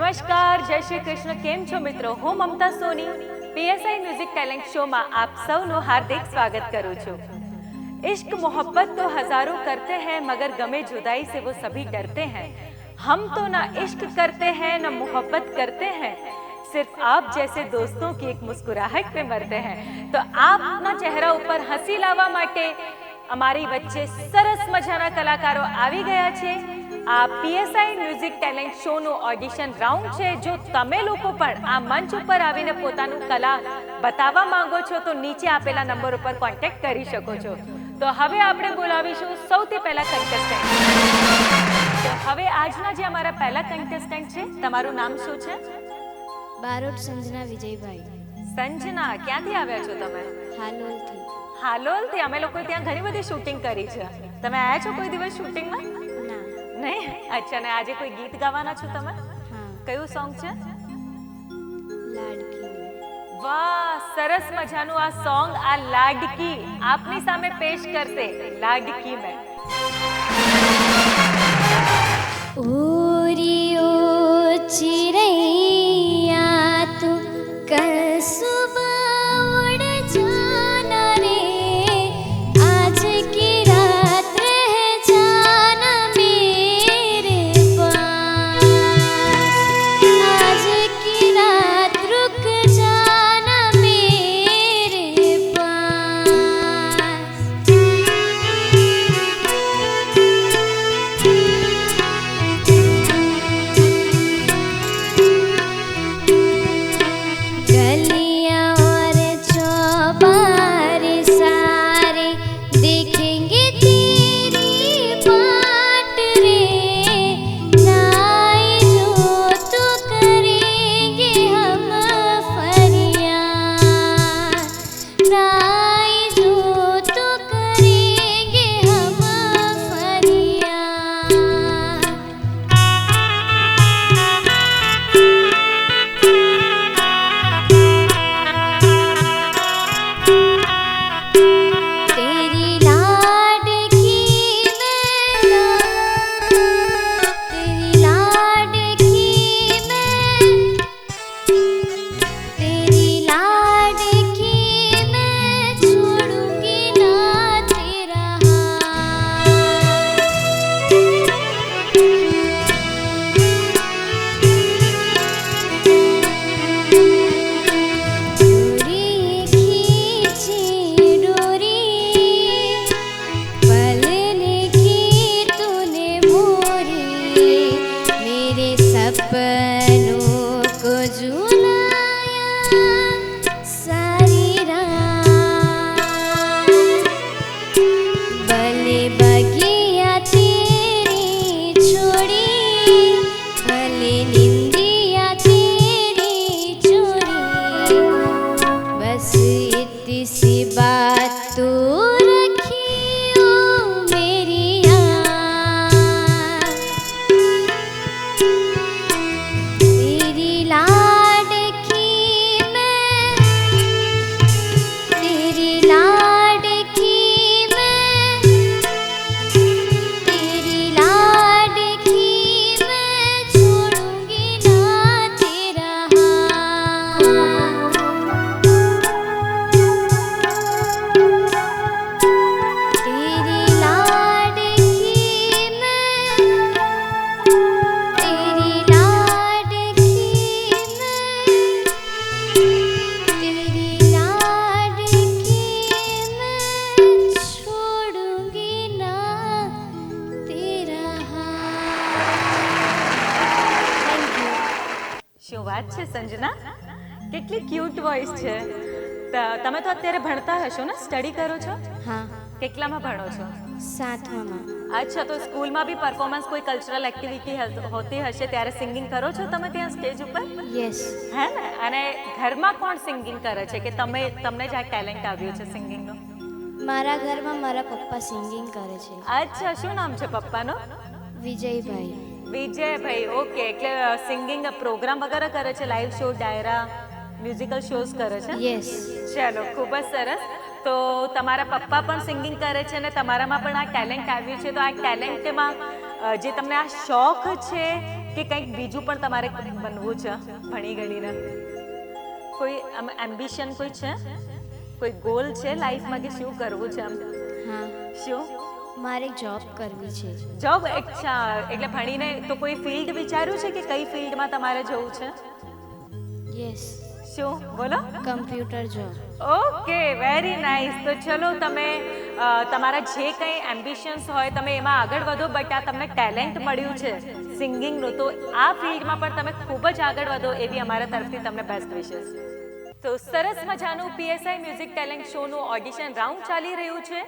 નમસ્કાર, જય શ્રી કૃષ્ણ. કેમ છો મિત્રો? હું મમતા સોની પીએસઆઈ મ્યુઝિક ટેલેન્ટ શોમાં આપ સૌનું હાર્દિક સ્વાગત કરું છું. इश्क मोहब्बत तो हजारों करते हैं मगर गमे जुदाई से वो सभी डरते हैं. हम तो ना इश्क करते हैं ना मोहब्बत करते हैं, सिर्फ आप जैसे दोस्तों की एक मुस्कुराहट पे मरते हैं. तो આપના ચહેરા ઉપર હસી લાવવા માટે અમારી વચ્ચે સરસ મજાના કલાકારો આવી ગયા છે. આ પીએસઆઈ મ્યુઝિક ટેલેન્ટ શોનું ઓડિશન રાઉન્ડ છે. જો તમે લોકો પણ આ મંચ ઉપર આવીને પોતાનું કલા બતાવવા માંગો છો તો નીચે આપેલા નંબર ઉપર કોન્ટેક્ટ કરી શકો છો. તો હવે આપણે બોલાવીશું સૌથી પહેલા કન્ટેસ્ટન્ટ. તો હવે આજના જે અમારા પહેલા કન્ટેસ્ટન્ટ છે, તમારું નામ શું છે? બારોટ સંજના વિજયભાઈ. સંજના, ક્યાંથી આવ્યા છો તમે? હાલોલથી. હાલોલથી. અમે લોકો ત્યાં ઘણી બધી શૂટિંગ કરી છે. તમે આવ્યા છો કોઈ દિવસ શૂટિંગમાં? ના. નહીં? અચ્છા. ને આજે કોઈ ગીત ગાવાના છો તમે? હા. કયું સોંગ છે? લાડકી. વાહ, સરસ મજાનું આ સોંગ આ લાડકી આપની સામે પેશ કરશે લાડકી મેં. ઓરિયો ચિરૈયા તું કસુબા ઉડ જાના રે, આજ કી રાત રહ જાના મેરે પાસ, આજ કી રાત रुक जाना मेरे पास. गलियां और चौबारे सारे देखेंगे तेरी बाट रे, नाई जो तो करेंगे हम फरियाद, नाई जो तो करेंगे हम फरियाद. तेरी लाडकी मैं, तेरी लाडकी मैं, तेरी लाडकी मैं छोड़ूंगी ना तेरा हाथ. डोरी खींची डोरी, पलने की तूने मोरी, मेरे सपनों को झुलाया सारी रात. भले बगिया तेरी छोड़ी, भले निंदिया तेरी चोरी, बस इतनी सी बात तू रखियो मेरी याद. तेरी लाडकी मैं, तेरी लाडकी मैं, तेरी लाडकी मैं छोड़ूंगी ना तेरा हाथ. तेरी लाडकी मैं, तेरी लाडकी मैं, तेरी लाडकी मैं छोड़ूंगी ना तेरा हाथ. Thank you. શું વાત છે સંજના, કેટલી ક્યુટ વોઇસ છે. તમે તો અત્યારે ભણતા હશો ને? સ્ટડી કરો છો? हाँ. કેટલામાં ભણો છો? 7માં. અચ્છા. તો સ્કૂલમાં બી પરફોર્મન્સ કોઈ કલ્ચરલ એક્ટિવિટી હોતી હશે ત્યારે સિંગિંગ કરો છો તમે ત્યાં સ્ટેજ ઉપર? યસ. હે ને? અને ઘરમાં કોણ સિંગિંગ કરે છે કે તમને જ આ ટેલેન્ટ આવ્યું છે સિંગિંગનું? મારા ઘરમાં મારા પપ્પા સિંગિંગ કરે છે. અચ્છા. શું નામ છે પપ્પાનો? વિજયભાઈ. વિજયભાઈ. ઓકે. એટલે સિંગિંગ પ્રોગ્રામ વગેરે કરે છે? લાઈવ શો, ડાયરા, મ્યુઝિકલ શોઝ કરે છે? યસ. ચલો, ખૂબ જ સરસ. તો તમારા પપ્પા પણ સિંગિંગ કરે છે અને તમારામાં પણ આ ટેલેન્ટ આવ્યું છે. તો આ ટેલેન્ટમાં જે તમને આ શોખ છે કે કંઈક બીજું પણ તમારે બનવું છે ભણી ગણીને? કોઈ એમ્બિશન કોઈ છે, કોઈ ગોલ છે લાઈફમાં કે શું કરવું છે? હા, શું મારે જોબ કરવી છે. જોબ? અચ્છા, એટલે ભણીને તો કોઈ ફિલ્ડ વિચાર્યું છે કે કઈ ફિલ્ડમાં તમારે જવું છે? યસ, શું બોલો? Computer job. Okay, very nice. તો ચલો તમે તમારા જે કંઈ એમ્બિશન્સ હોય તમે એમાં આગળ વધો. બટ આ તમને ટેલેન્ટ મળ્યું છે સિંગિંગનું, તો આ ફિલ્ડમાં પણ તમે ખૂબ જ આગળ વધો એવી અમારા તરફથી તમને બેસ્ટ વિશેસ. તો સરસ મજાનું પીએસઆઈ મ્યુઝિક ટેલેન્ટ શોનું ઓડિશન રાઉન્ડ ચાલી રહ્યું છે.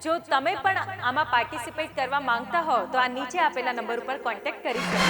જો તમે પણ આમાં પાર્ટિસિપેટ કરવા માંગતા હો તો આ નીચે આપેલા નંબર ઉપર કોન્ટેક્ટ કરી શકો.